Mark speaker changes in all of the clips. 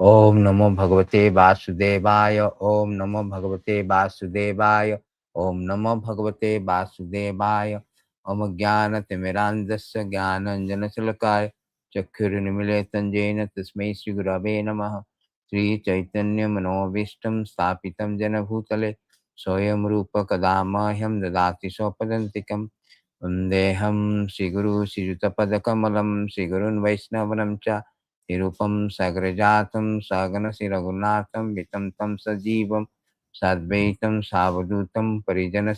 Speaker 1: Om Namo Bhagavate Vasudevaya. Om Namo Bhagavate Vasudevaya. Om Namo Bhagavate Vasudevaya. Om Jnana Timirandasya Jnananjana Salakaya Chakkhurunimilitam Jena Tasmai Shri Gurave Namaha. Shri Chaitanya Manovishtam Sthapitam Jana Bhutale Soyam Rupa Kadamahyam Dadati Sopadantikam Vandeham Shri Guru Shri Yuta Padakamalam Shri Gurun Vaishnavanam Cha nirūpam sagrajatam saganasi raghunatam vitam tam sajivam sadvaitam savadutam parijana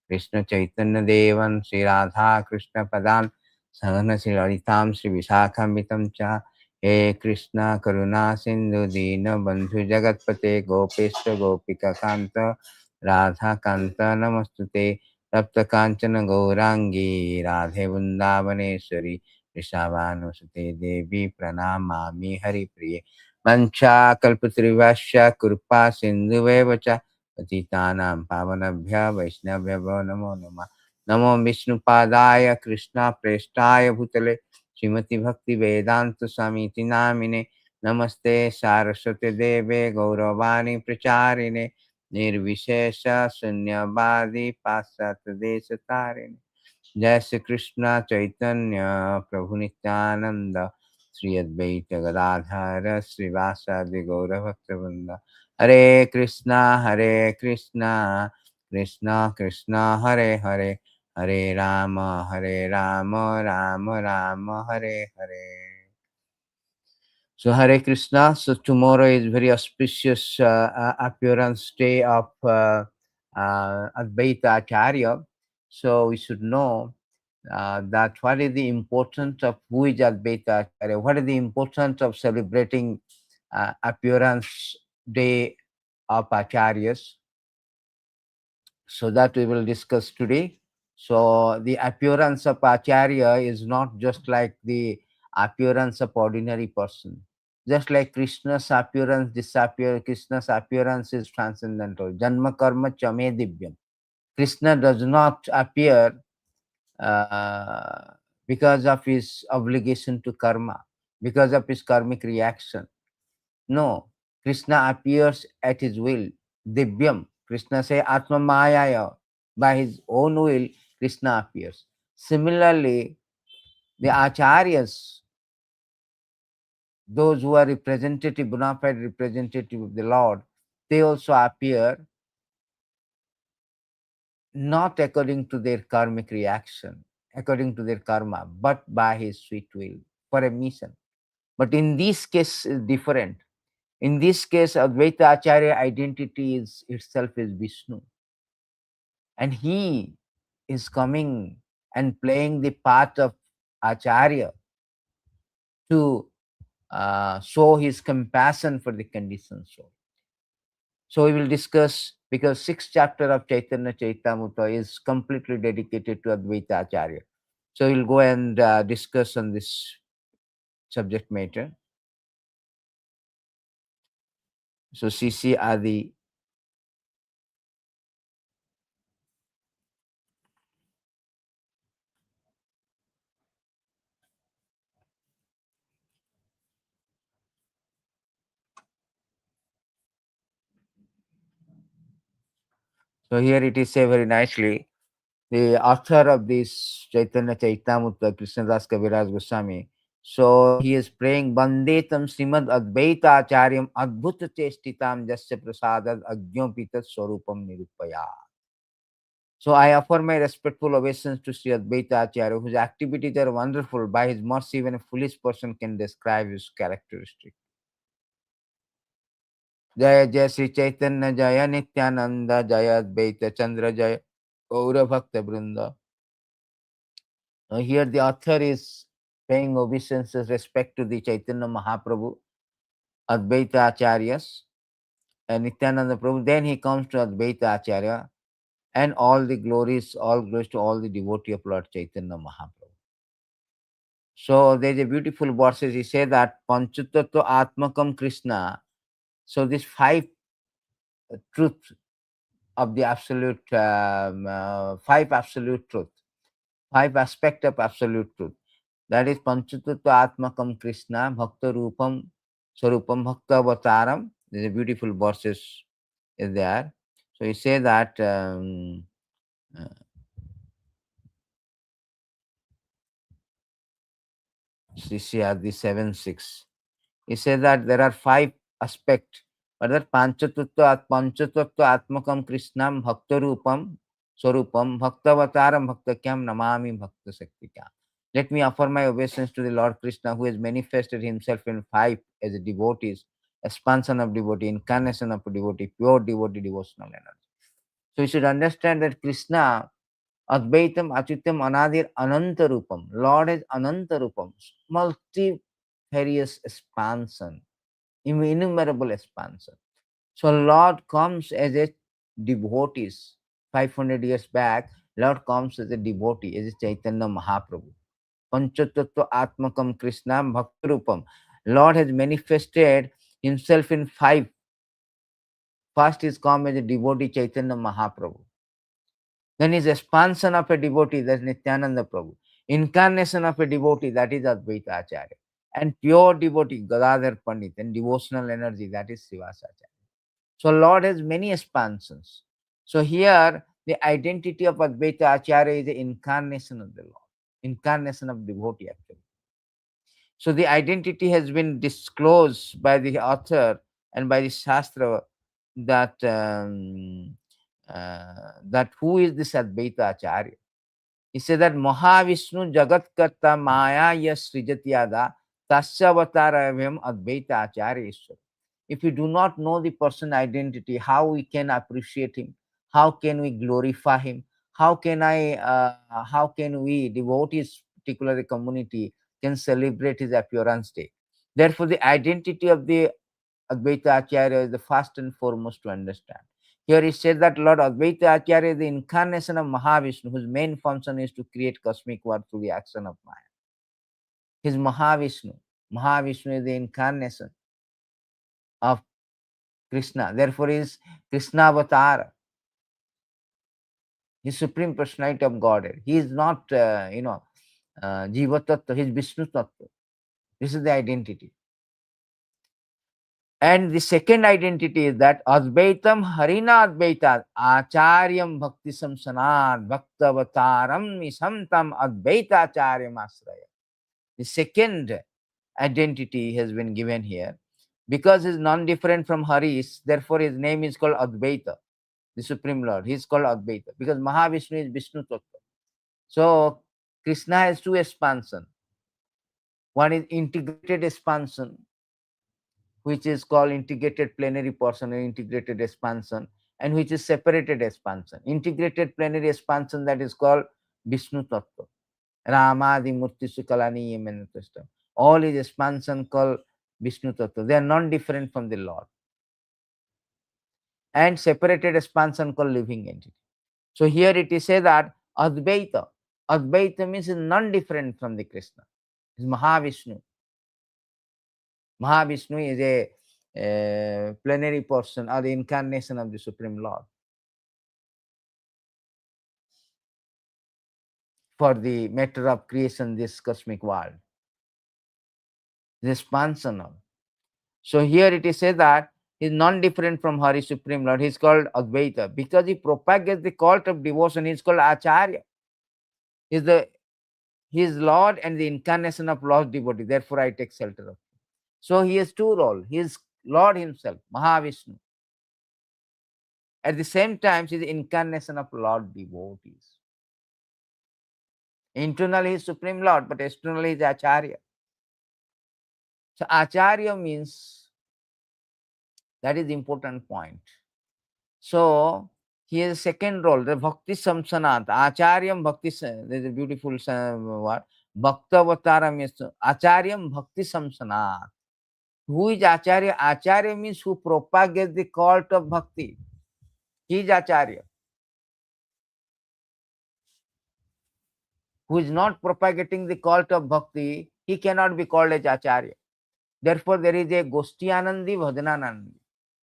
Speaker 1: Krishna Chaitanya Devan Śrī Radha Krishna Padan Sahana Śrīlalitam Śrī Visakhamitam Cha He Krishna Karuna Sindhu Dina Bandhu Jagatpate Gopeshta Gopika Kanta Radha Kanta Namastute Tapta Kanchana Gaurangi Radhe Vrindavaneshwari Vrishabhanusate Devi Pranamami Hari Priye Mancha Kalpatrivasya Kurpa Sindhu Vevacha Patitanam Pavanabhya Vaishnavya Namo Nama Namo Vishnu Padaya Krishna Prestaya Bhutale Srimati Bhakti Vedanta Samiti Namine Namaste Saraswati Deve Gauravani Pracharine Nirvishesha Sunyavadi Pasat Deshatarine Jai Shri Krishna Chaitanya Prabhu Nityananda Śrī Advaita Gadadhara Srivasadi Gaura Bhaktivinoda Hare Krishna Krishna Krishna Hare Hare Hare Rama Rama Rama Hare Hare. So Hare Krishna. So tomorrow is very auspicious appearance day of Advaita Ācārya. So we should know that what is the importance of who is Advaita Ācārya, what is the importance of celebrating appearance day of Acharyas. So that we will discuss today. So the appearance of Acharya is not just like the appearance of ordinary person. Just like Krishna's appearance disappear, Krishna's appearance is transcendental. Janma karma chame divyam. Krishna does not appear because of his obligation to karma, because of his karmic reaction. No, Krishna appears at his will. Divyam. Krishna say Atma māyayā. By his own will, Krishna appears. Similarly, the Acharyas, those who are representative, bona fide representative of the Lord, they also appear not according to their karmic reaction, according to their karma, but by his sweet will, for a mission. But in this case is different. In this case, Advaita Ācārya identity is itself is Vishnu. And he is coming and playing the part of Acharya to show his compassion for the conditioned soul. So we will discuss, because 6th chapter of Chaitanya Charitamrita is completely dedicated to Advaita Ācārya. So we'll go and discuss on this subject matter. So CC Adi. So here it is said very nicely. The author of this Chaitanya Charitamrita, Krishnadas Kaviraj Goswami, so he is praying vande śrīmad-advaitā cāryam adbhuta-ceṣṭitam yasya prasādād ajño tat-svarūpaṁ nirūpayet. So I offer my respectful obeisances to Śrī Advaita Ācārya, whose activities are wonderful. By his mercy, even a foolish person can describe his characteristics. Jaya Jaya Sri Chaitanya Jaya Nityananda Jaya Advaita Chandra Jaya Gaura Bhakta Vrinda. Now here the author is paying obeisances respect to the Chaitanya Mahaprabhu, Advaita Acharyas, and Nityananda Prabhu. Then he comes to Advaita Ācārya and all the glories, all glories to all the devotee of Lord Chaitanya Mahaprabhu. So there is a beautiful verses. He said that Panchatattva Atmakam Krishna. So these 5 truths of the absolute, 5 absolute truth, 5 aspects of absolute truth. That is Panchatattva Atmakam Krishna, Bhakta Rupam, Sarupam bhaktāvatāram. There's a beautiful verses is there. So he say that Śrī Advaita 7:6. He says that there are 5 aspects, but that panchatattva atmakam krishnam bhaktarupam sarupam bhaktavataram bhaktakyam namami bhakti-śaṁsanāt. Let me offer my obeisance to the Lord Krishna, who has manifested himself in 5 as a devotees, expansion of devotee, incarnation of a devotee, pure devotee, devotional energy. So we should understand that Krishna, Advaitam, Achyutam, Anadir, Ananta Rupam. Lord is Ananta Rupam, multifarious expansion, innumerable expansion. So Lord comes as a devotee. 500 years back, Lord comes as a devotee, as a Chaitanya Mahaprabhu. Panchatattva Atmakam Krishnam Bhaktarupam. Lord has manifested himself in 5. First is come as a devotee Chaitanya Mahaprabhu. Then is expansion of a devotee, that is Nityananda Prabhu. Incarnation of a devotee, that is Advaitā-Ācārya. And pure devotee, Gadadhar Pandit, and devotional energy, that is Srivasa-Acārya. So Lord has many expansions. So here, the identity of Advaitā-Ācārya is the incarnation of the Lord, incarnation of devotee actually. So the identity has been disclosed by the author and by the Shastra that that who is this Advaitā-Ācārya? He said that mahā-viṣṇu jagat-kartā māyayā sṛjaty tasyāvatāra evāyam adbhuta-ceṣṭitam. If we do not know the person identity, how we can appreciate him? How can we glorify him? How can we, devotees, particularly community, can celebrate his appearance day? Therefore, the identity of the Advaitā-Ācārya is the first and foremost to understand. Here it says that Lord Advaitā-Ācārya is the incarnation of Mahā-Viṣṇu, whose main function is to create cosmic world through the action of Maya. He is Mahā-Viṣṇu. Mahā-Viṣṇu is the incarnation of Krishna. Therefore, he is Krishna-avatara. He is Supreme Personality of Godhead. He is not, Jiva-tattva, he is Vishnu-tattva. This is the identity. And the second identity is that advaitāṁ hariṇādvaitād ācāryam bhakti-śaṁsanāt bhaktāvatāram īśaṁ advaitā-cāryam asraya. The second identity has been given here. Because he is non-different from Hari, therefore his name is called Advaita, the Supreme Lord. He is called Advaita because Mahā-Viṣṇu is Vishnu-tattva. So Krishna has 2 expansions. One is integrated expansion, which is called integrated plenary portion or integrated expansion, and which is separated expansion. Integrated plenary expansion, that is called Vishnu Tattva. Ramadi Murti Sukalani Yemenatashtam. All is expansion called Vishnu Tattva. They are non-different from the Lord. And separated expansion called living entity. So here it is said that Advaita. Advaita means non-different from the Krishna. It is Mahā-Viṣṇu. Mahā-Viṣṇu is a plenary person or the incarnation of the Supreme Lord for the matter of creation, this cosmic world. The expansion of. So here it is said that he is non-different from Hari, Supreme Lord. He is called Advaita because he propagates the cult of devotion. He is called Ācārya. He is Lord and the incarnation of lost devotee. Therefore, I take shelter of him. So he has 2 roles. He is Lord himself, Mahā-Viṣṇu. At the same time, he is the incarnation of Lord devotees. Internally, he is Supreme Lord, but externally, he is Ācārya. So Ācārya means, that is the important point. So he has a second role, the bhakti-śaṁsanāt. Ācāryaṁ bhakti, there is a beautiful word. Bhaktāvatāram is ācāryaṁ bhakti-śaṁsanāt. Who is Ācārya? Ācārya means who propagates the cult of bhakti. He is Ācārya. Who is not propagating the cult of bhakti, he cannot be called as Ācārya. Therefore, there is a Goshti-ānandi, Bhajananandi.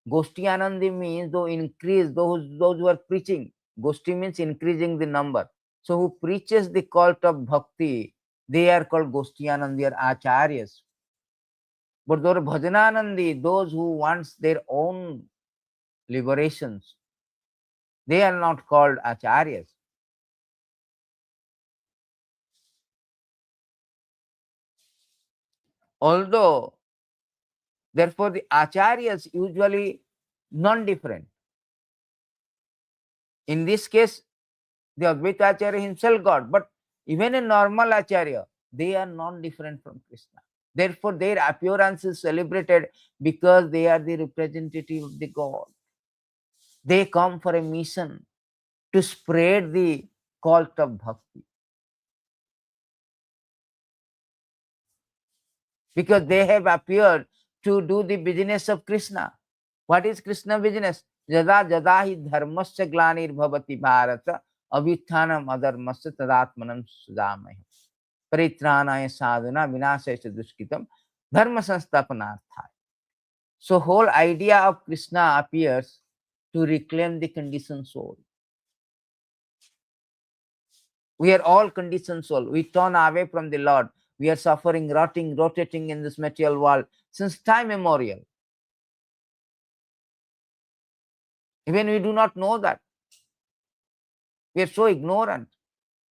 Speaker 1: Goshti-ānandi means those who are preaching. Goshti means increasing the number. So who preaches the cult of bhakti, they are called Goshti-ānandi or Ācāryas. But those bhajananandi, those who want their own liberations, they are not called acharyas. Although, therefore, the acharyas usually non-different. In this case, the Advaitā-Ācārya himself God, but even a normal acharya, they are non-different from Krishna. Therefore, their appearance is celebrated because they are the representative of the God. They come for a mission to spread the cult of bhakti. Because they have appeared to do the business of Krishna. What is Krishna business? Jada jada hi dharmasya glanir bhavati bharata avithanam adharmasya tadatmanam sujamahi paritranaya sadhana vinasaya dushkitam dharma sansthapanarthaya. So whole idea of Krishna appears to reclaim the conditioned soul. We are all conditioned soul. We turn away from the Lord. We are suffering, rotting, rotating in this material world since time immemorial. Even we do not know that. We are so ignorant.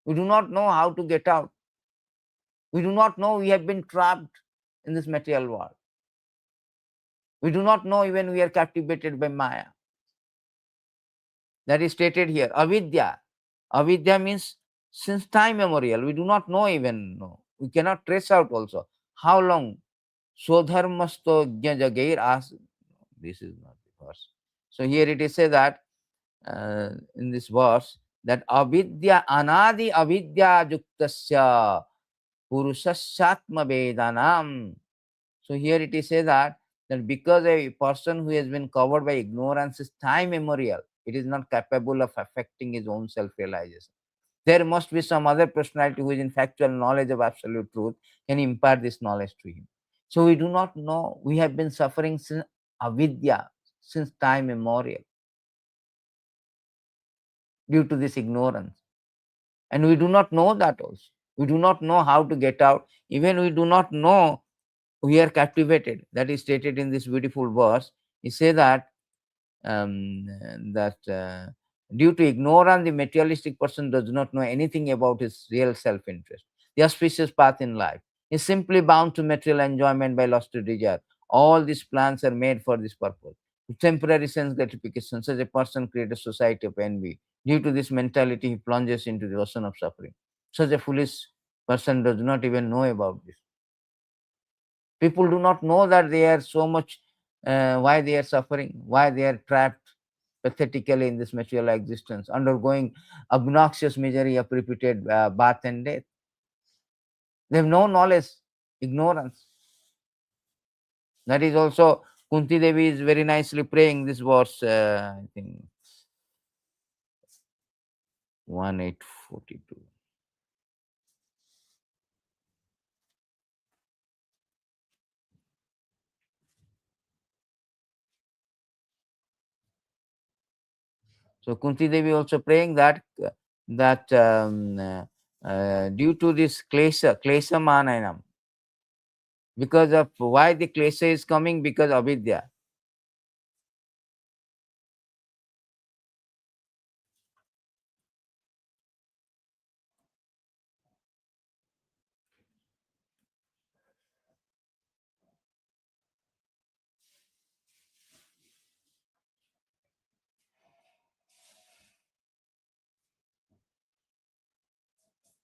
Speaker 1: We do not know how to get out. We do not know we have been trapped in this material world. We do not know even we are captivated by Maya. That is stated here. Avidya. Avidya means since time immemorial. We do not know even. No. We cannot trace out also. How long? Sodharmasto jagair as. This is not the verse. So here it is said that in this verse that avidya anadi avidya yuktasya purushasatma vedanam. So here it is said that because a person who has been covered by ignorance is time immemorial, it is not capable of affecting his own self-realization. There must be some other personality who is in factual knowledge of absolute truth can impart this knowledge to him. So we do not know. We have been suffering since avidya, since time immemorial, due to this ignorance. And we do not know that also. We do not know how to get out. Even we do not know we are captivated. That is stated in this beautiful verse. He says that due to ignorance, the materialistic person does not know anything about his real self-interest. The auspicious path in life is simply bound to material enjoyment by lust to desire. All these plans are made for this purpose. With temporary sense gratification, such a person creates a society of envy. Due to this mentality, he plunges into the ocean of suffering. Such a foolish person does not even know about this. People do not know that they are so much, why they are suffering, why they are trapped pathetically in this material existence, undergoing obnoxious misery of repeated birth and death. They have no knowledge, ignorance. That is also, Kunti Devi is very nicely praying this verse, I think 1842. So Kunti Devi also praying that due to this klesha mananam, because of why the klesha is coming, because of avidya.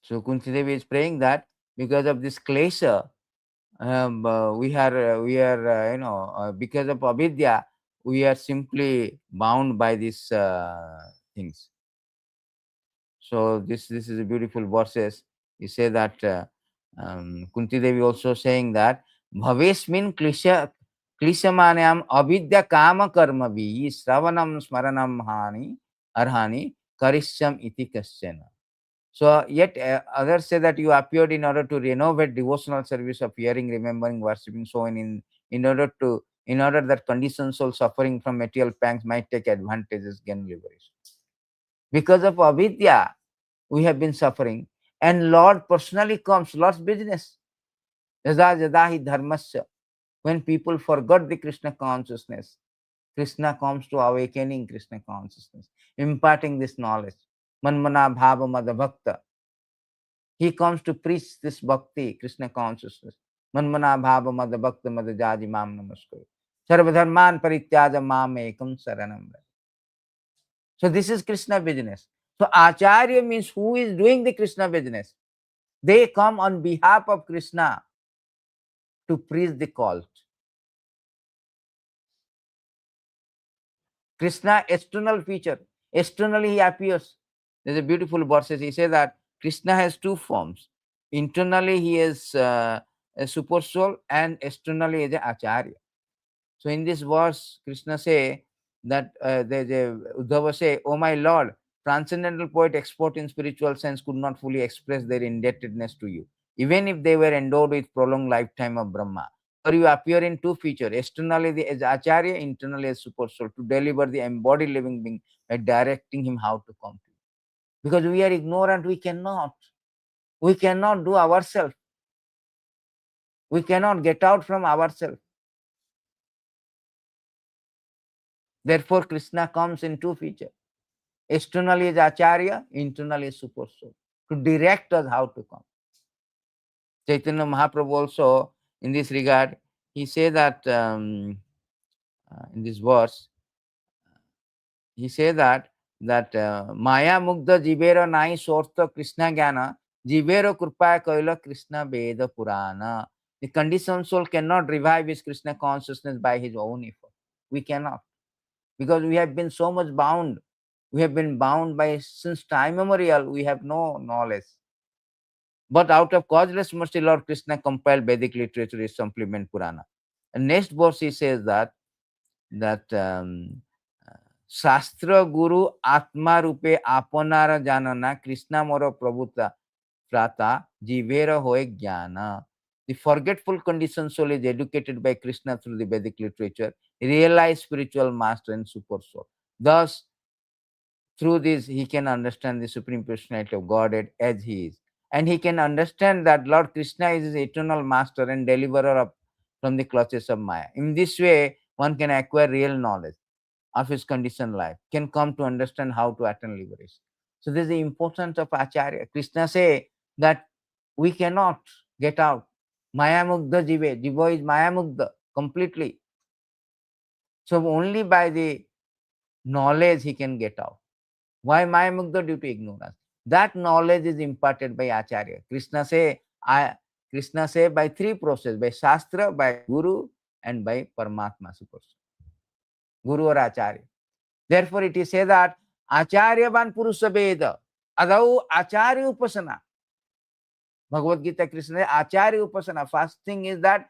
Speaker 1: So Kunti Devi is praying that because of this klesha, we are because of avidya, we are simply bound by these things. So this is a beautiful verses. You say that Kunti Devi also saying that bhavesmin kleshamanayam avidya kama karma vi sravanam smaranam hani arhani karishyam iti kasyana. So yet others say that you appeared in order to renovate devotional service of hearing, remembering, worshipping, so in order that conditioned soul suffering from material pangs might take advantages, gain liberation. Because of avidya, we have been suffering, and Lord personally comes. Lord's business. Jada jada hi dharmasya. When people forgot the Krishna consciousness, Krishna comes to awakening Krishna consciousness, imparting this knowledge. Manmana bhava mada bhakta. He comes to preach this bhakti, Krishna consciousness. Manmana bhava mada bhakta mada jaji mam namaskar. Sarvadharman parityaja mam ekam saranam. So this is Krishna business. So Ācārya means who is doing the Krishna business. They come on behalf of Krishna to preach the call. Krishna, external feature. Externally he appears. There's a beautiful verse. He says that Krishna has two forms. Internally he is a super soul, and externally is an Ācārya. So in this verse, Krishna say that Uddhava say, "Oh my Lord, transcendental poet expert in spiritual sense could not fully express their indebtedness to you, even if they were endowed with prolonged lifetime of Brahma. For you appear in two features, externally as Ācārya, internally as super soul, to deliver the embodied living being by directing him how to come to you. Because we are ignorant, we cannot do ourselves. We cannot get out from ourselves. Therefore, Krishna comes in two features. Externally is Ācārya, internally is super soul, to direct us how to come. Chaitanya Mahaprabhu also, in this regard, he says that in this verse, he says that Maya Mugdha Jivera Nai Sortha Krishna Gyana, Jivera Krupaya Kaila Krishna Veda Purana. The conditioned soul cannot revive his Krishna consciousness by his own effort. We cannot. Because we have been so much bound. We have been bound by, since time immemorial, we have no knowledge. But out of causeless mercy, Lord Krishna compiled Vedic literature, his supplement Purana. And next verse he says that Shastra Guru Atma Rupe Apanara Janana Krishna Moro Prabhuta Prata Jivera Hoe Jnana. The forgetful conditioned soul is educated by Krishna through the Vedic literature, realized spiritual master and super soul. Thus, through this, he can understand the Supreme Personality of Godhead as he is. And he can understand that Lord Krishna is his eternal master and deliverer from the clutches of Maya. In this way, one can acquire real knowledge of his conditioned life, can come to understand how to attain liberation. So this is the importance of Ācārya. Krishna say that we cannot get out. Maya Mugdha Jive. Jiva is Maya Mugdha completely. So only by the knowledge he can get out. Why Maya Mugdha? Due to ignorance. That knowledge is imparted by Ācārya. Krishna say by three processes, by Shastra, by Guru, and by Paramatma Super. Guru or Ācārya. Therefore, it is said that Ācāryavan Purusha Veda, Adau Ācārya Upasana. Bhagavad Gita, Krishna says Ācārya Upasana. First thing is that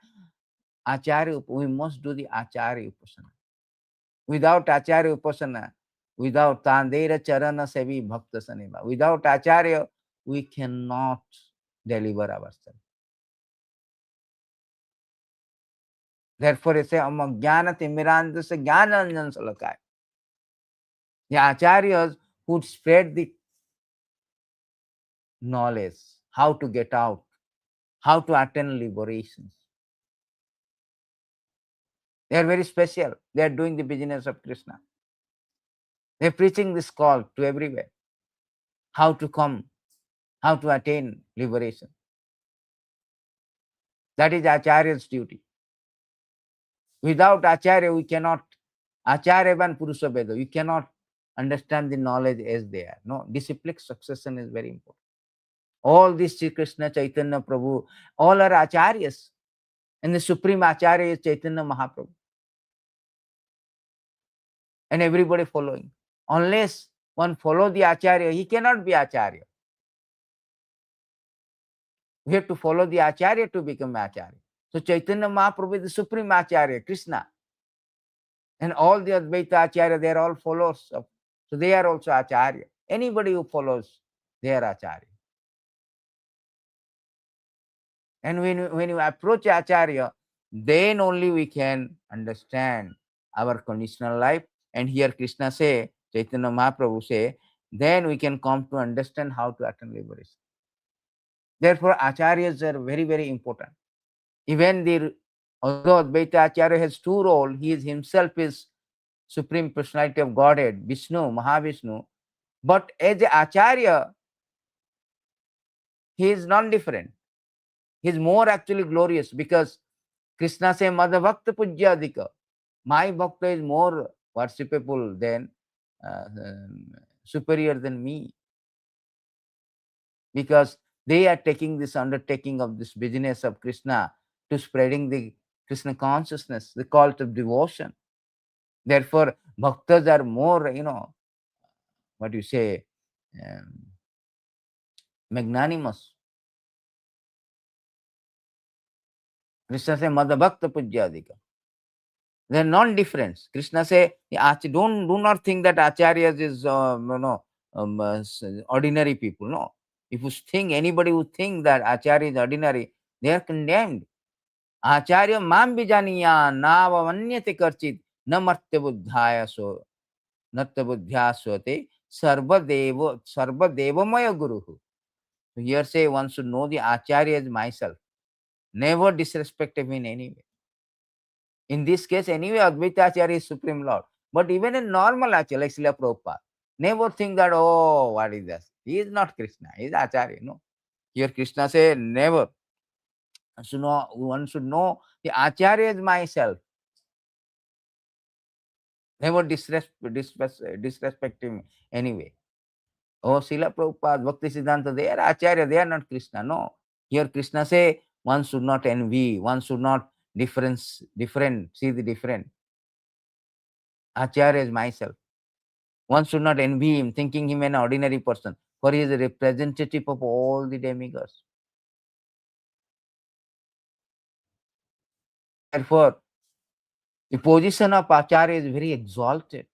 Speaker 1: we must do the Ācārya Upasana. Without Ācārya Upasana, without Tandera Charana Sevi Bhakta Saneva, without Ācārya, we cannot deliver ourselves. Therefore, it says, Jnana Timiranda se Jnana Anjan Salakaya. The Acharyas would spread the knowledge, how to get out, how to attain liberations. They are very special. They are doing the business of Krishna. They are preaching this call to everywhere. How to come, how to attain liberation. That is Acharya's duty. Without Acharya, we cannot, Acharyavan Purusha Veda, you cannot understand the knowledge as they are. No, disciplic succession is very important. All this Sri Krishna, Chaitanya Prabhu, all are Acharyas. And the Supreme Acharya is Chaitanya Mahaprabhu. And everybody following. Unless one follow the Acharya, he cannot be Acharya. We have to follow the Acharya to become Acharya. So Chaitanya Mahaprabhu is the Supreme Acharya, Krishna. And all the Advaita Acharya, they are all followers of. So they are also Acharya. Anybody who follows, they are Acharya. And when you approach Acharya, then only we can understand our conditional life. And here Krishna say, Chaitanya Mahaprabhu say, then we can come to understand how to attain liberation. Therefore, Acharyas are very, very important. Even the Although Advaita Ācārya has two roles, he is himself is Supreme Personality of Godhead, Vishnu, Mahā-Viṣṇu. But as a Acharya, he is non-different. He is more actually glorious because Krishna says, Madha Bhakta Pujyadika. My Bhakta is more worshipable than, superior than me. Because they are taking this undertaking of this business of Krishna to spreading the Krishna consciousness, the cult of devotion. Therefore, bhaktas are more, what you say, magnanimous. Krishna says, Madha Bhakta Pujyadika. They are non-different. Krishna say, do not think that acharyas is ordinary people. No. If you think anybody who think that acharya is ordinary, they are condemned. Ācāryaṁ māṁ bijaniya nāva manyate karchit namartya buddhaya so natya buddhya sote sarvadevamaya guruhu. So here say one should know the acharya as myself. Never disrespect him in any way. In this case, anyway, Advaitācārya is Supreme Lord. But even in normal acharya, like Srila Prabhupada, never think that, oh, what is this? He is not Krishna, he is acharya. No. Here Krishna say, never. So one should know the acharya is myself. Never disrespect him anyway. Oh, Srila Prabhupada, Bhakti-Siddhanta, they are acharya, they are not Krishna. No. Here Krishna say, one should not envy, one should not see the different. Acharya is myself. One should not envy him, thinking him an ordinary person, for he is a representative of all the demigods. Therefore, the position of acharya is very exalted,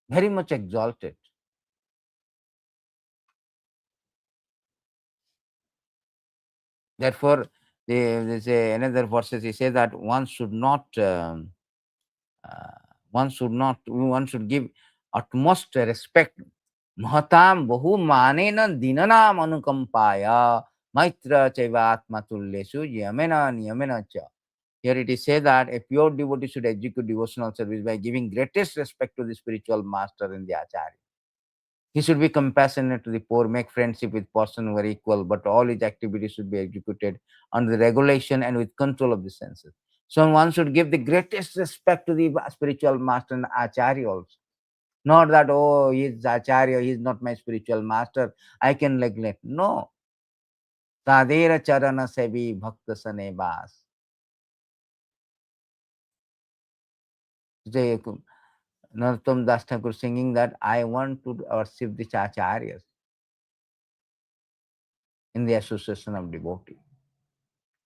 Speaker 1: very much exalted. Therefore, they say another verses. He says that one should give utmost respect. Mahatam bahu manena dinanam anukampaya maitra chaivatma tullesu yamena niyamena cha. Here it is said that a pure devotee should execute devotional service by giving greatest respect to the spiritual master and the acharya. He should be compassionate to the poor, make friendship with persons who are equal, but all his activities should be executed under the regulation and with control of the senses. So one should give the greatest respect to the spiritual master and acharya also. Not that, oh, he is acharya, he is not my spiritual master, I can neglect. No. Tadera charana sevi bhakta sane bas. Narottam Das Thakur singing that I want to worship the acharyas in the association of devotee.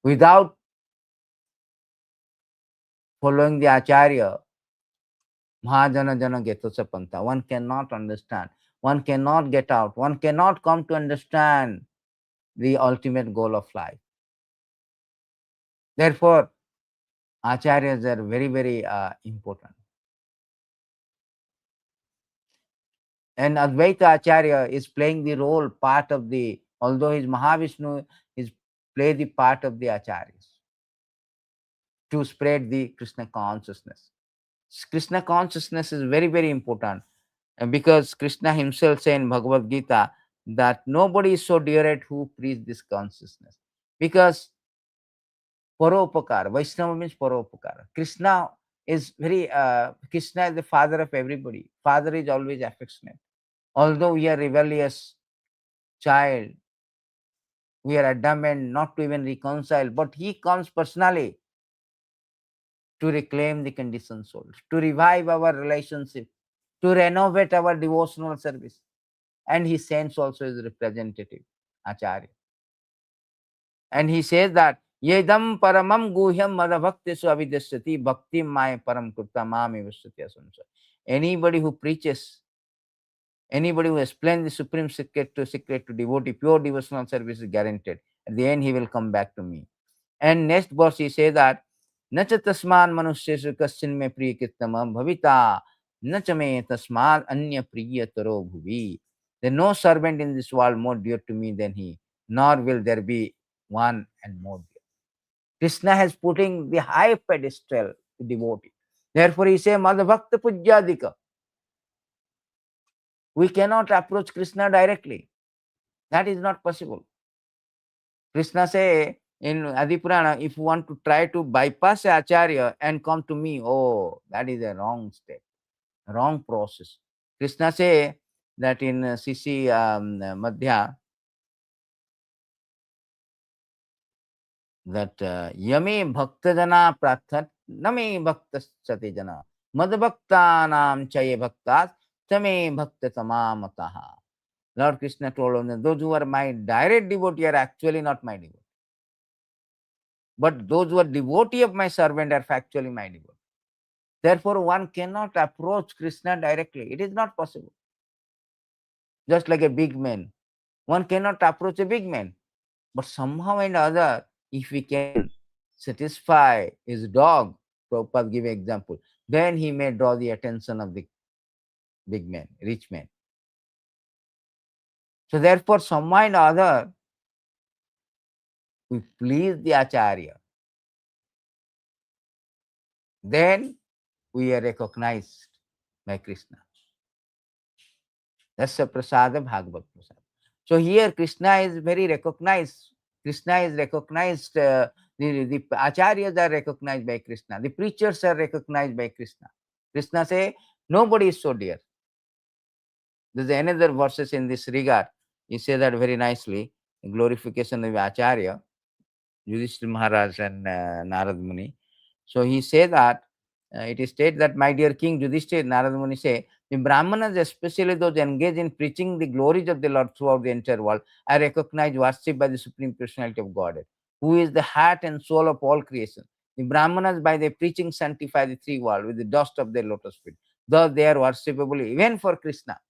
Speaker 1: Without following the acharya, mahajana jana getasa panta, one cannot understand, one cannot get out, one cannot come to understand the ultimate goal of life. Therefore, acharyas are very, very important. And Advaita Ācārya is playing the role, part of the, although he is Mahā-Viṣṇu, is play the part of the acharyas to spread the Krishna consciousness. Krishna consciousness is very, very important, because Krishna himself said in Bhagavad Gita that nobody is so dear at who preach this consciousness. Because paropakara, Vaishnava means paropakara. Krishna is Krishna is the father of everybody. Father is always affectionate. Although we are rebellious child, we are adamant not to even reconcile, but he comes personally to reclaim the conditioned souls, to revive our relationship, to renovate our devotional service. And he sends also his representative, Acharya. And he says that, Yedam paramam guhyam madabhaktesu avidasyati bhakti maya param kurta mami visyati asamsa. Anybody who preaches, anybody who explains the supreme secret to devotee, pure devotional service is guaranteed. At the end, he will come back to me. And next verse he says that, Nacha tasman manusheshu kassin me priyakittamam bhavita nacha me tasman anya priyataro bhuvi. There is no servant in this world more dear to me than he, nor will there be one and more dear. Krishna has putting the high pedestal to devotee. Therefore, he say, Madhbhakta Pujyadika. We cannot approach Krishna directly. That is not possible. Krishna say in Adipurana, if you want to try to bypass Ācārya and come to me, oh, that is a wrong step, wrong process. Krishna say that in Śrī Madhya, that yame bhakta jana prathat name bhakta sati jana madbhaktanam chaye bhaktas tame bhakta tamamataha. Lord Krishna told them, those who are my direct devotee are actually not my devotee. But those who are devotee of my servant are factually my devotee. Therefore, one cannot approach Krishna directly. It is not possible. Just like a big man. One cannot approach a big man. But somehow and other, if we can satisfy his dog, Prabhupada give an example, then he may draw the attention of the big man, rich man. So therefore, somehow and other, we please the Ācārya. Then we are recognized by Krishna. That's the prasāda Bhagavad prasāda. So here Krishna is very recognized. Krishna is recognized. The Acharyas are recognized by Krishna. The preachers are recognized by Krishna. Krishna say, nobody is so dear. There's another verses in this regard. He says that very nicely. Glorification of Acharya, Yudhishthira Maharaj and Narad Muni. So he said that, it is stated that, my dear King Yudhishthira, Narad Muni say, the Brahmanas, especially those engaged in preaching the glories of the Lord throughout the entire world, are recognized, worshipped by the Supreme Personality of Godhead, who is the heart and soul of all creation. The Brahmanas, by their preaching, sanctify the three worlds with the dust of their lotus feet. Thus, they are worshipable even for Krishna.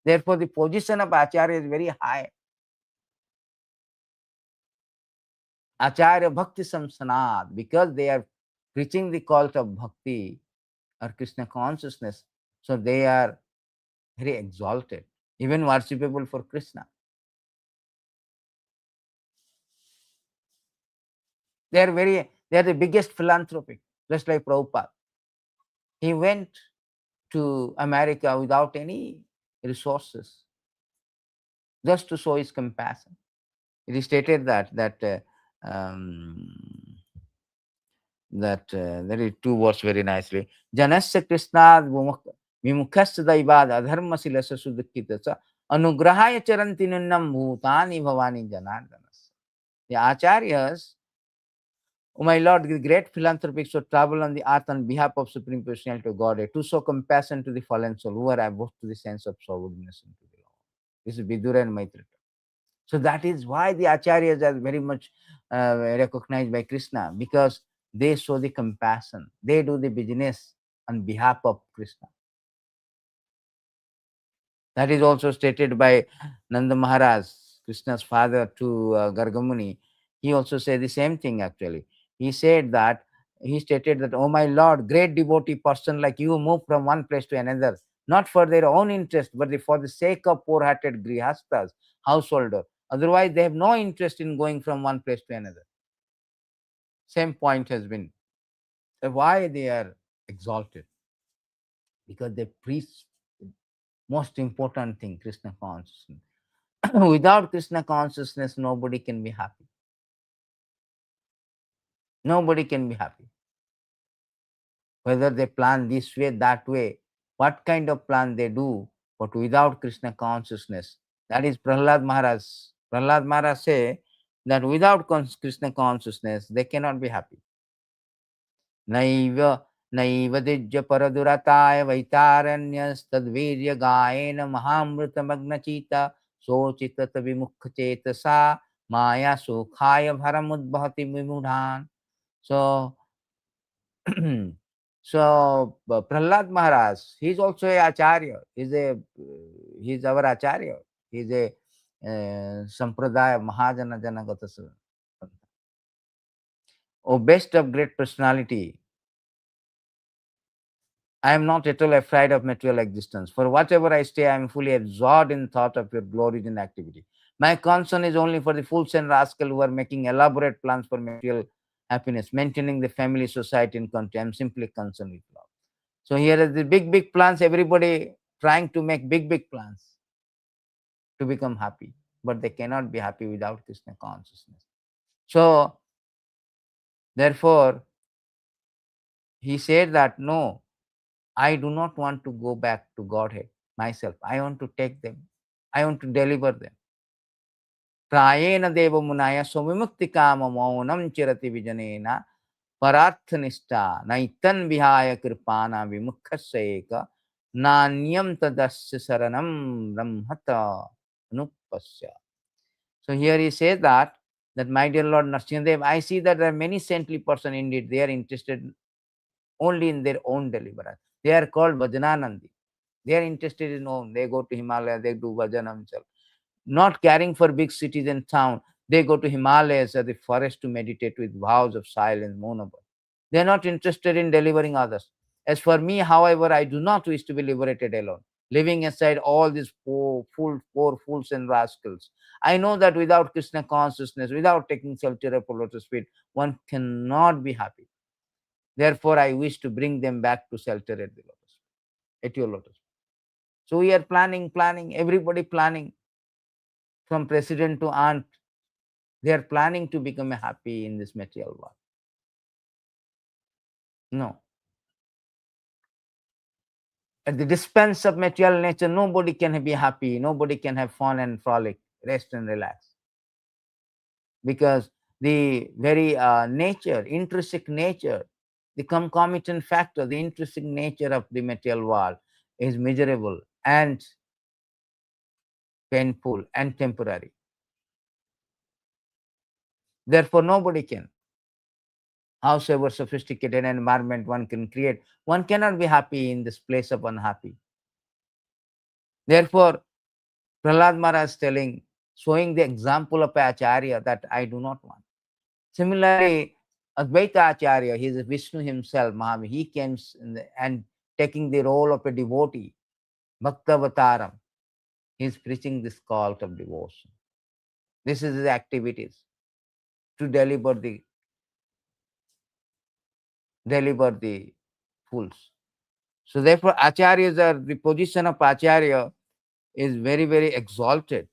Speaker 1: Therefore, the position of Acharya is very high. Acharya bhakti-śaṁsanāt, because they are preaching the cult of bhakti or Krishna consciousness, so they are very exalted, even worshipable for Krishna. They are the biggest philanthropic, just like Prabhupada. He went to America without any resources, just to show his compassion. It is stated that there is two words very nicely. Janasya Krishnad vimukhasya daivad adharmasilasa sudukhitasya anugrahaya charanti nunnam bhutani bhavani janardanas. The Acharyas, oh my Lord, the great philanthropics who travel on the earth on behalf of Supreme Personality of Godhead to show compassion to the fallen soul who are above to the sense of subordination to the Lord. This is Vidura and Maitreya. So that is why the Acharyas are very much recognized by Krishna, because they show the compassion. They do the business on behalf of Krishna. That is also stated by Nanda Maharaj, Krishna's father, to Gargamuni. He also said the same thing actually. He said that, he stated that, oh my Lord, great devotee person like you move from one place to another, not for their own interest, but for the sake of poor-hearted grihastas, householder. Otherwise, they have no interest in going from one place to another. Same point has been. Why they are exalted? Because they preach the most important thing, Krishna consciousness. Without Krishna consciousness, nobody can be happy. Nobody can be happy. Whether they plan this way, that way, what kind of plan they do, but without Krishna consciousness, that is Prahlad Maharaj. Prahlad Maharaj say that without Krishna consciousness, they cannot be happy. Naiva dijya paradurataaya vaitaranyastadvirya gāyena mahāmrutamagna-cīta socitata vimukha-cetasa māyā sukhāya bharamudbhati vimudhan. So, Prahlad Maharaj, he is also a Acharya. He is our Acharya. He is a Sampradaya Mahajana Janagata. O best of great personality, I am not at all afraid of material existence. For whatever I stay, I am fully absorbed in thought of your glories and activity. My concern is only for the fools and rascals who are making elaborate plans for material happiness, maintaining the family, society, and country. I'm simply concerned with love. So here are the big plans. Everybody trying to make big plans to become happy, but they cannot be happy without Krishna consciousness. So therefore, he said that no, I do not want to go back to Godhead myself. I want to take them. I want to deliver them. Prayena deva munaya svamimukti kama maunam chirati vijanena pararthanishta naitan vihaya kripana vimukhasya eka nanyam tadasya saranam brahmata anupasya. So here he says that my dear Lord Nrsimhadev, I see that there are many saintly persons indeed. They are interested only in their own deliverance. They are called Bhajananandi. They are interested in own. They go to Himalaya, they do bhajan themselves. Not caring for big cities and town, they go to Himalayas or the forest to meditate with vows of silence, monover. They are not interested in delivering others. As for me, however, I do not wish to be liberated alone, living aside all these poor fools and rascals. I know that without Krishna consciousness, without taking shelter of lotus feet, one cannot be happy. Therefore, I wish to bring them back to shelter at the lotus, at your lotus. So we are planning, everybody planning, from president to aunt. They are planning to become happy in this material world. No. At the dispense of material nature, nobody can be happy. Nobody can have fun and frolic, rest and relax. Because the very nature, intrinsic nature, the concomitant factor, the intrinsic nature of the material world is miserable and painful and temporary. Therefore, nobody can. Howsoever sophisticated environment one can create, one cannot be happy in this place of unhappy. Therefore, Prahlad Maharaj is telling, showing the example of Ācārya that I do not want. Similarly, Advaita Ācārya, he is Vishnu himself, Mahā-Viṣṇu, he came and taking the role of a devotee, bhaktāvatāram. He is preaching this call of devotion. This is his activities, to deliver the fools. So therefore, Acharyas are, the position of Ācārya is very exalted.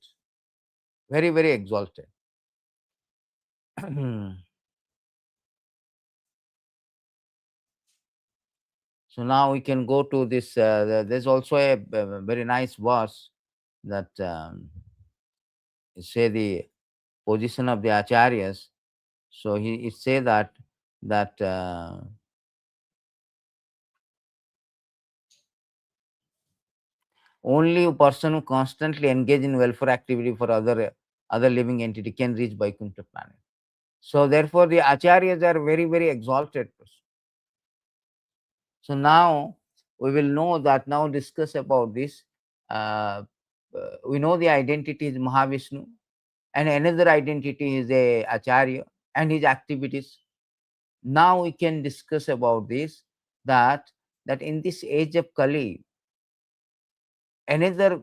Speaker 1: Very exalted. So now we can go to this. There's also a very nice verse that say the position of the Acharyas. So it say that only a person who constantly engage in welfare activity for other living entity can reach Vaikuntha planet. So therefore, the Acharyas are very exalted person. So now we will know that, now discuss about this. We know the identity is Mahā-Viṣṇu, and another identity is a Ācārya and his activities. Now we can discuss about this, that in this age of Kali, another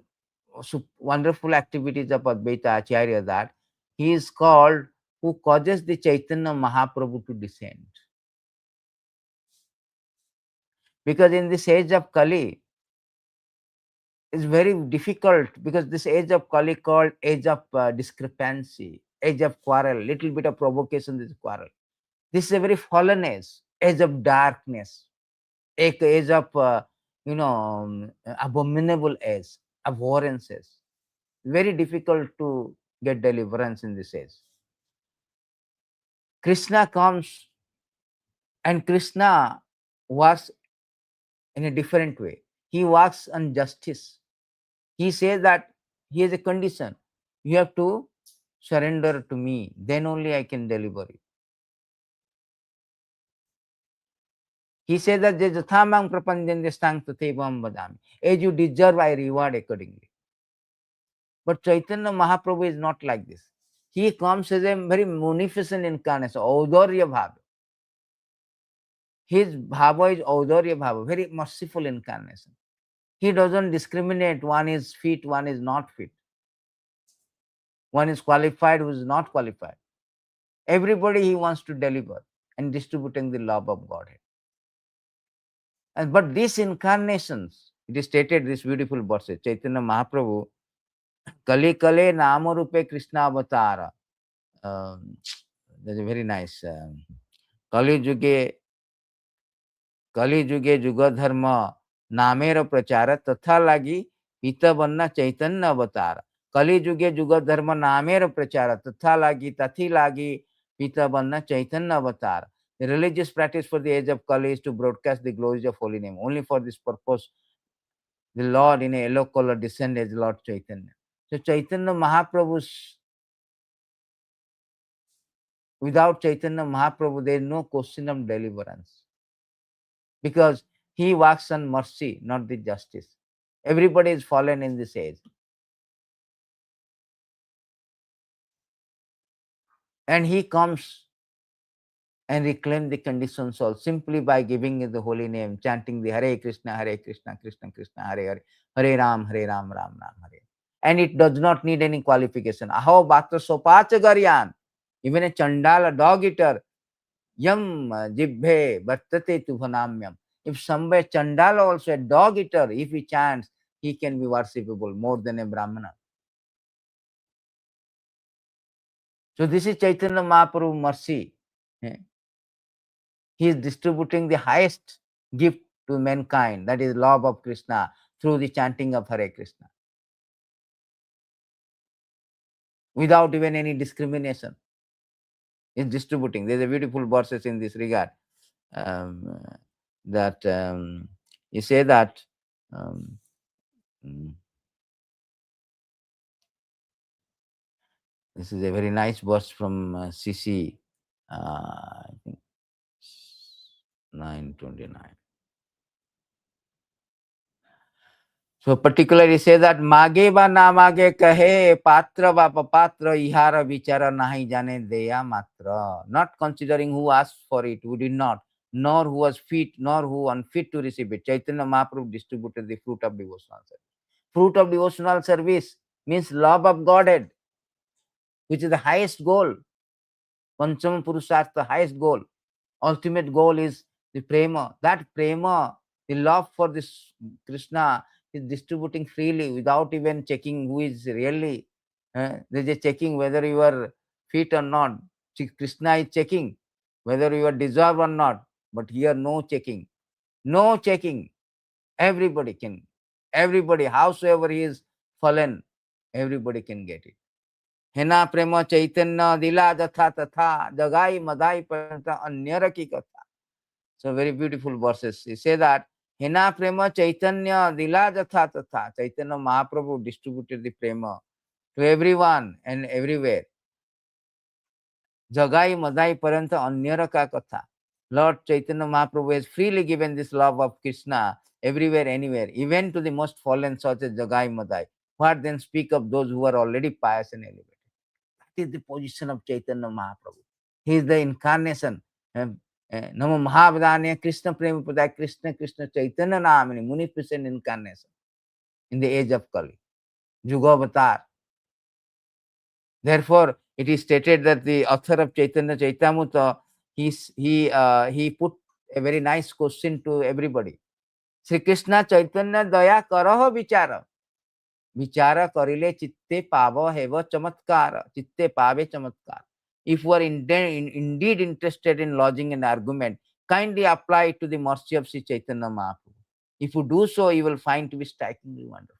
Speaker 1: wonderful activities of Advaita Ācārya, that he is called who causes the Chaitanya Mahaprabhu to descend. Because in this age of Kali, it's very difficult, because this age of Kali called age of discrepancy, age of quarrel, little bit of provocation, this quarrel. This is a very fallen age of darkness, age of abominable age, abhorrences. Very difficult to get deliverance in this age. Krishna comes, and Krishna works in a different way. He works on justice. He says that he has a condition. You have to surrender to me, then only I can deliver you. He says that Jathamam prapanjande stang tatevam vadami. As you deserve, I reward accordingly. But Chaitanya Mahaprabhu is not like this. He comes as a very munificent incarnation, Audharya Bhava. His Bhava is Audharya Bhava, very merciful incarnation. He doesn't discriminate, one is fit, one is not fit. One is qualified, who is not qualified. Everybody he wants to deliver. and distributing the love of Godhead. But these incarnations, it is stated this beautiful verse, Chaitanya Mahaprabhu, Kali Kale Nama Rupe Krishna Avatara. That's a very nice. Kali Juge Juga Dharma Namera Prachara Tatha Lagi Pita Banna Chaitanya Avatara. Kali Juge Juga Dharma Namera Prachara Tatha Lagi Tathi Lagi Pita Banna Chaitanya Avatara. The religious practice for the age of Kali is to broadcast the glories of holy name. Only for this purpose, the Lord in a yellow color descended as Lord Chaitanya. So Chaitanya Mahaprabhu's, without Chaitanya Mahaprabhu, there is no question of deliverance. Because he works on mercy, not the justice. Everybody is fallen in this age. And he comes and reclaims the conditioned soul simply by giving the holy name, chanting the Hare Krishna, Krishna Krishna, Hare Hare, Hare Ram, Ram Ram, Hare. And it does not need any qualification. Aho bhakta sopachagaryan. Even a chandala, dog eater, yam jibhe vartate tubhanamyam. If somewhere chandala also a dog eater, if he chants, he can be worshipable more than a brahmana. So this is Chaitanya Mahaprabhu mercy. He is distributing the highest gift to mankind, that is love of Krishna, through the chanting of Hare Krishna, without even any discrimination. He is distributing. There is a beautiful verses in this regard, that you say that this is a very nice verse from CC, I think 929. So particularly say that mage ba na mage kahe patra ba papatra ihara vichara nahi jane deya matra. Not considering who asked for it, who did not, nor who was fit, nor who unfit to receive it. Chaitanya Mahaprabhu distributed the fruit of devotional service. Fruit of devotional service means love of Godhead, which is the highest goal. Panchama Purushartha, the highest goal. Ultimate goal is the prema. That prema, the love for this Krishna, is distributing freely without even checking who is really. They are checking whether you are fit or not. Krishna is checking whether you are deserved or not. But here, no checking. No checking. Everybody can. Everybody, howsoever he is fallen, everybody can get it. Hena prema chaitanya dila jatha tatha jagai madai paranta anyara ki katha. So very beautiful verses. He say that Hena prema chaitanya dila jatha tatha. Chaitanya Mahaprabhu distributed the prema to everyone and everywhere. Jagai madai paranta anyara ka katha. Lord Chaitanya Mahaprabhu has freely given this love of Krishna everywhere, anywhere, even to the most fallen such as Jagai Madai. What then speak of those who are already pious and elevated? That is the position of Chaitanya Mahaprabhu. He is the incarnation. Namo Mahavadanya Krishna Prema Padaya Krishna Krishna Chaitanya Namini munificent incarnation in the age of Kali. Yuga-avatar. Therefore, it is stated that the author of Chaitanya Chaitamrita, he put a very nice question to everybody. Sri Krishna Chaitanya daya karaho vichara. Vichara karile chitte pava heva chamatkara. Chitte pave chamatkara. If you are indeed interested in lodging an argument, kindly apply it to the mercy of Sri Chaitanya Mahaprabhu. If you do so, you will find to be strikingly wonderful.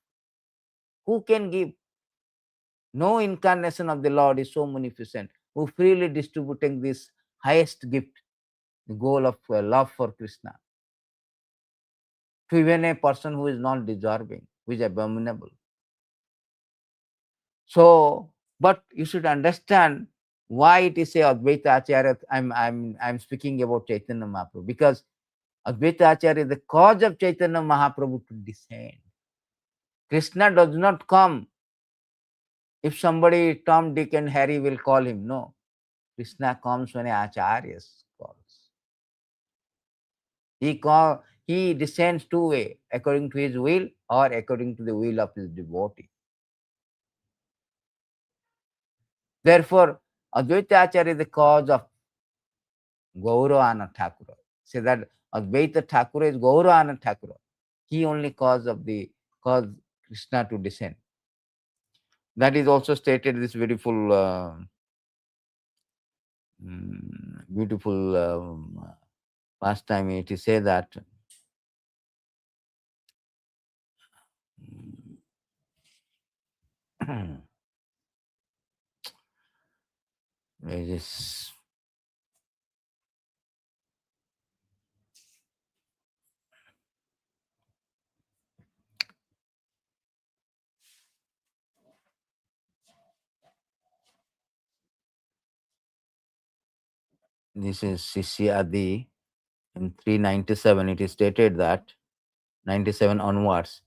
Speaker 1: Who can give? No incarnation of the Lord is so munificent, who freely distributing this highest gift, the goal of love for Krishna, to even a person who is not deserving, who is abominable. So, but you should understand why it is a Advaita-Ācārya. I'm speaking about Chaitanya Mahaprabhu, because Advaita-Ācārya is the cause of Chaitanya Mahaprabhu to descend. Krishna does not come if somebody, Tom, Dick and Harry will call him. No. Krishna comes when Acharya calls. He descends two ways, according to his will or according to the will of his devotee. Therefore, Advaita-Ācārya is the cause of Gaurana Thakura. Say that Advaita Thakura is Gaurana Thakura. He only caused Krishna to descend. That is also stated this beautiful beautiful pastime. It is say that this is Śrī Adi in 397. It is stated that 97 onwards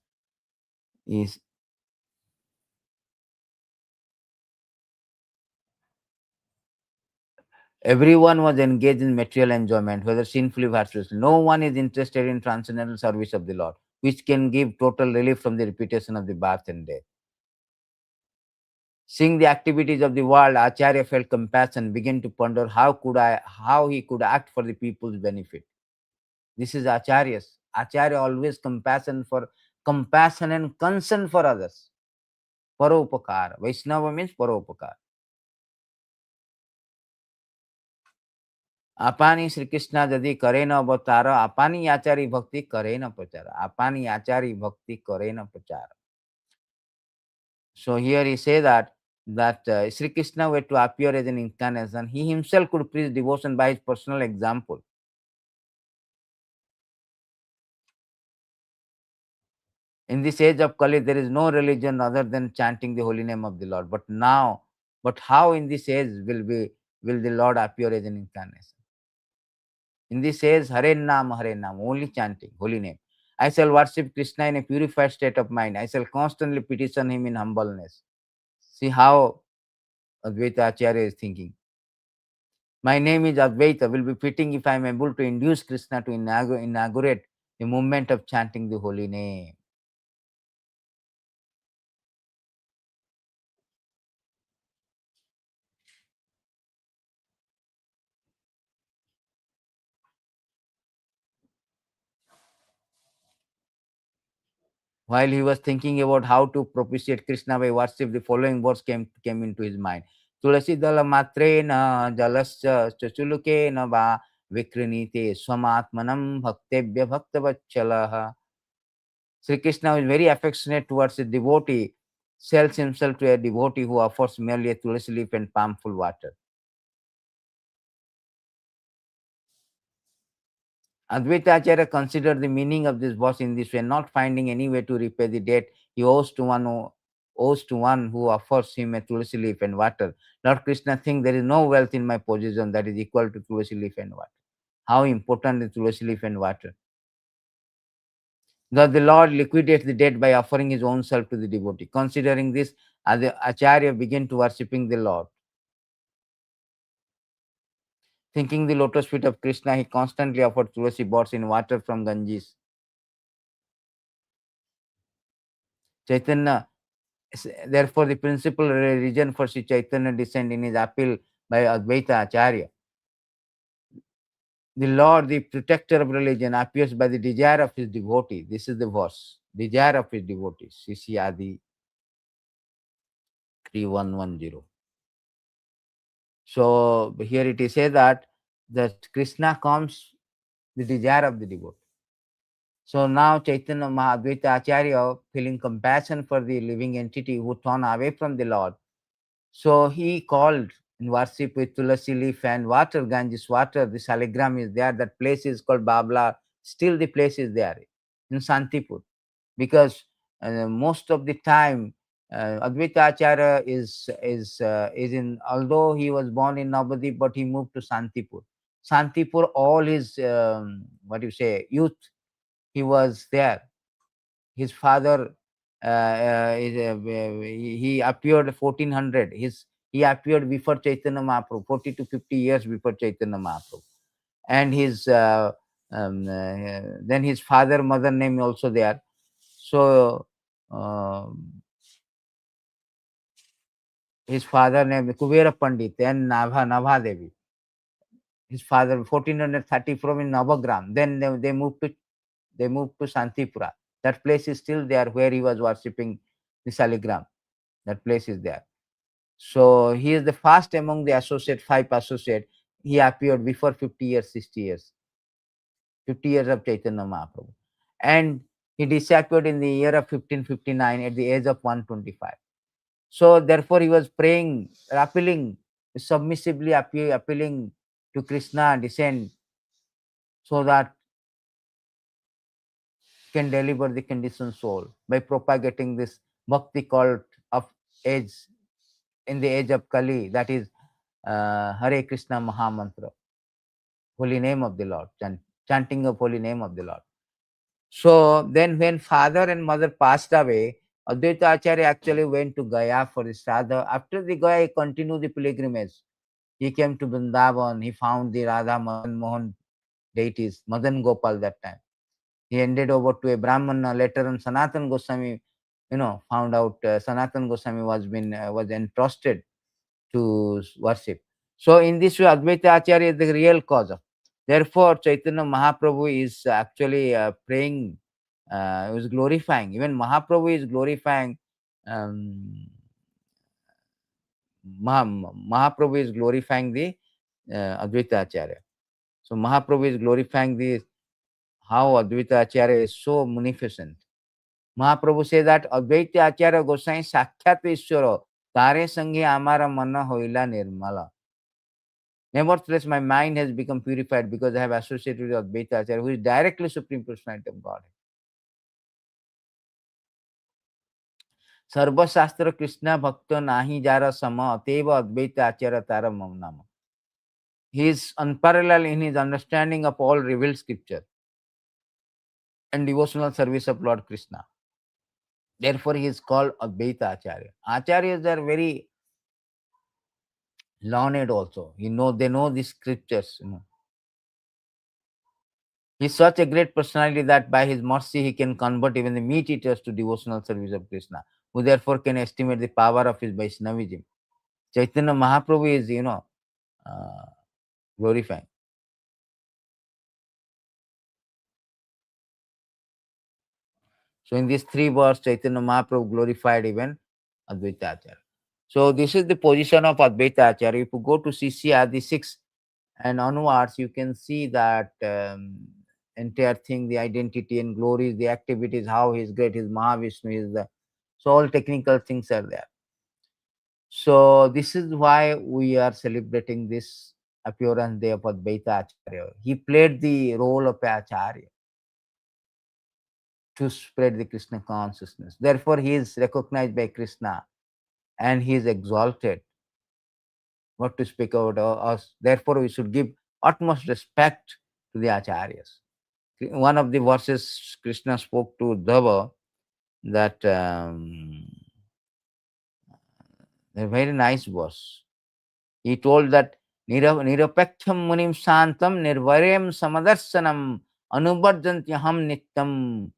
Speaker 1: is everyone was engaged in material enjoyment, whether sinfully or virtuously. No one is interested in transcendental service of the Lord, which can give total relief from the repetition of the birth and death. Seeing the activities of the world, Acharya felt compassion, began to ponder how he could act for the people's benefit. This is Acharya's. Acharya always compassion and concern for others. Paropakara. Vaishnava means paropakara. Apani Sri Krishna jadi karena avatara, apani Acharya bhakti karena prachara. Apani Acharya bhakti karena prachara. So here he say that Sri Krishna were to appear as an incarnation. He himself could preach devotion by his personal example. In this age of Kali, there is no religion other than chanting the holy name of the Lord. But how in this age will the Lord appear as an incarnation? In this age, Hare Nam, only chanting, holy name. I shall worship Krishna in a purified state of mind. I shall constantly petition him in humbleness. See how Advaita Ācārya is thinking. My name is Advaita, will be fitting if I am able to induce Krishna to inaugurate the movement of chanting the holy name. While he was thinking about how to propitiate Krishna by worship, the following words came into his mind. Tulasi dala matrena jalasya chachulukena va vikrinite swamatmanam bhaktebhya bhaktavachalaha. Sri Krishna is very affectionate towards a devotee, sells himself to a devotee who offers merely a tulasi leaf and palmful water. Advaita Ācārya considered the meaning of this verse in this way, not finding any way to repay the debt he owes to one who offers him a tulasi leaf and water. Lord Krishna thinks there is no wealth in my possession that is equal to tulasi leaf and water. How important is tulasi leaf and water? Thus the Lord liquidates the debt by offering his own self to the devotee. Considering this, Acharya began to worshipping the Lord. Thinking the lotus feet of Krishna, he constantly offered tulasi buds in water from Ganges. Chaitanya, therefore, the principal reason for Sri Chaitanya descent in his appeal by Advaita Ācārya. The Lord, the protector of religion, appears by the desire of his devotee. This is the verse. Desire of his devotees. Śrī Adi 3110. So here it is said that Krishna comes the desire of the devotee. So now Chaitanya Mahā-Advaita Ācārya, feeling compassion for the living entity who turned away from the Lord, so he called in worship with tulasi leaf and water, Ganges water. The shaligram is there. That place is called Babla. Still the place is there in Santipur, because most of the time Advaita Ācārya is in, although he was born in Navadip, but he moved to Santipur. Santipur, all his youth, he was there. His father, he appeared 1400. He appeared before Chaitanya Mahaprabhu, 40 to 50 years before Chaitanya Mahaprabhu. And then his father, mother name also there. So his father name Kubera Pandit and Nabha Devi. his father, 1430 from in Navagram. Then they moved to Shantipura. That place is still there where he was worshipping the Saligram. That place is there. So he is the first among the five associate. He appeared before 50 years, 60 years. 50 years of Chaitanya Mahaprabhu. And he disappeared in the year of 1559 at the age of 125. So therefore he was praying, appealing, submissively appealing to Krishna, descend, so that can deliver the conditioned soul by propagating this bhakti cult of age in the age of Kali, that is Hare Krishna Maha Mantra, holy name of the Lord, chanting of holy name of the Lord. So then when father and mother passed away, Advaita Ācārya actually went to Gaya for his Shraddha. After the Gaya, he continued the pilgrimage. He came to Vrindavan, he found the Radha Madan Mohan deities, Madan Gopal that time. He handed over to a Brahmana. Later on, Sanatan Goswami, found out Sanatan Goswami was entrusted to worship. So in this way, Advaita Ācārya is the real cause of. Therefore, Chaitanya Mahaprabhu is actually praying, is glorifying. Even Mahaprabhu is glorifying. Mahaprabhu is glorifying the Advaita Ācārya. So Mahaprabhu is glorifying the how Advaita Ācārya is so munificent. Mahaprabhu says that Advaita Ācārya Gosai Sakshat Ishvara Tare Sanghe Amara Mana Hoila Nirmala. Nevertheless, my mind has become purified because I have associated with Advaita Ācārya, who is directly Supreme Personality of God. Sarva Shastra Krishna Bhakta Nahi Jara Sama Ateva Advaita Ācārya Tara Mamnama. He is unparalleled in his understanding of all revealed scripture and devotional service of Lord Krishna. Therefore, he is called Advaita Ācārya. Acharyas are very learned also. They know the scriptures. He is such a great personality that by his mercy he can convert even the meat eaters to devotional service of Krishna, who therefore can estimate the power of his Vaishnavism. Chaitanya Mahaprabhu is, glorifying. So in these three verses, Chaitanya Mahaprabhu glorified even Advaita Ācārya. So this is the position of Advaita Ācārya. If you go to CC the 6 and onwards, you can see that entire thing, the identity and glories, the activities, how he is great, his Mahā-Viṣṇu, so all technical things are there. So this is why we are celebrating this appearance day of Advaita Ācārya. He played the role of Ācārya to spread the Krishna consciousness. Therefore, he is recognized by Krishna and he is exalted. What to speak about us? Therefore, we should give utmost respect to the Acharyas. One of the verses Krishna spoke to Uddhava, that a very nice verse. He told that nirupektham munim shantam nirvaryam samadarsanam anubarjantyaham nittam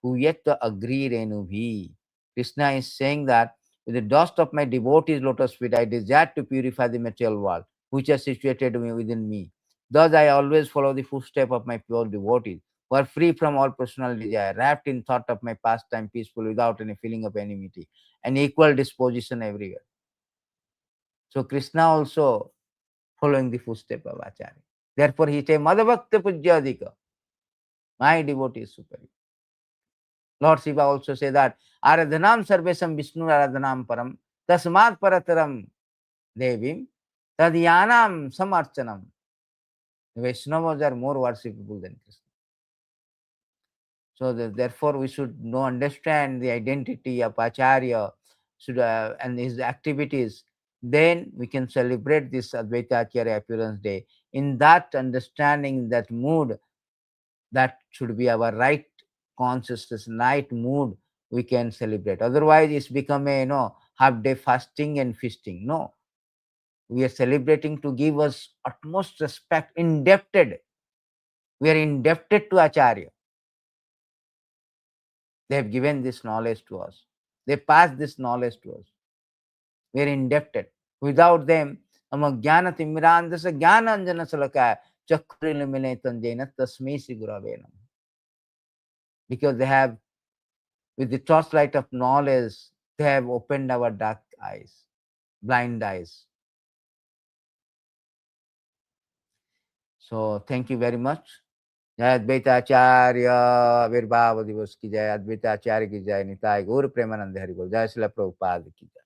Speaker 1: huyeta agri renubhi. Krishna is saying that with the dust of my devotees' lotus feet, I desire to purify the material world, which are situated within me. Thus, I always follow the footsteps of my pure devotees, who are free from all personal desire, wrapped in thought of my pastime, peaceful, without any feeling of enmity, and equal disposition everywhere. So, Krishna also following the footsteps of Acharya. Therefore, he says, Madhavakta Pujyadika, my devotee is superior. Lord Shiva also says that Aradhanam Sarvesam Vishnu Aradhanam Param Tasmat Parataram Devim Tadyanam Samarchanam. Vaishnavas are more worshipable than Krishna. So therefore we should understand the identity of Acharya and his activities. Then we can celebrate this Advaita Ācārya appearance day. In that understanding, that mood, that should be our right consciousness, right mood, we can celebrate. Otherwise, it's become a half day fasting and feasting. No, we are celebrating to give us utmost respect, indebted. We are indebted to Acharya. They have given this knowledge to us. They passed this knowledge to us. We are indebted. Without them, ज्ञानतिमिरान्धस्य ज्ञानाञ्जनशलाकया चक्षुरुन्मीलितं येन तस्मै श्रीगुरवे नमः. Because they have, with the torchlight of knowledge, they have opened our dark eyes, blind eyes. So thank you very much. जय अद्वैताचार्य आविर्भाव दिवस की जय, अद्वैताचार्य की जय, निताय गौर प्रेमानंद हरि बोल, जय श्रील प्रभुपाद की जय.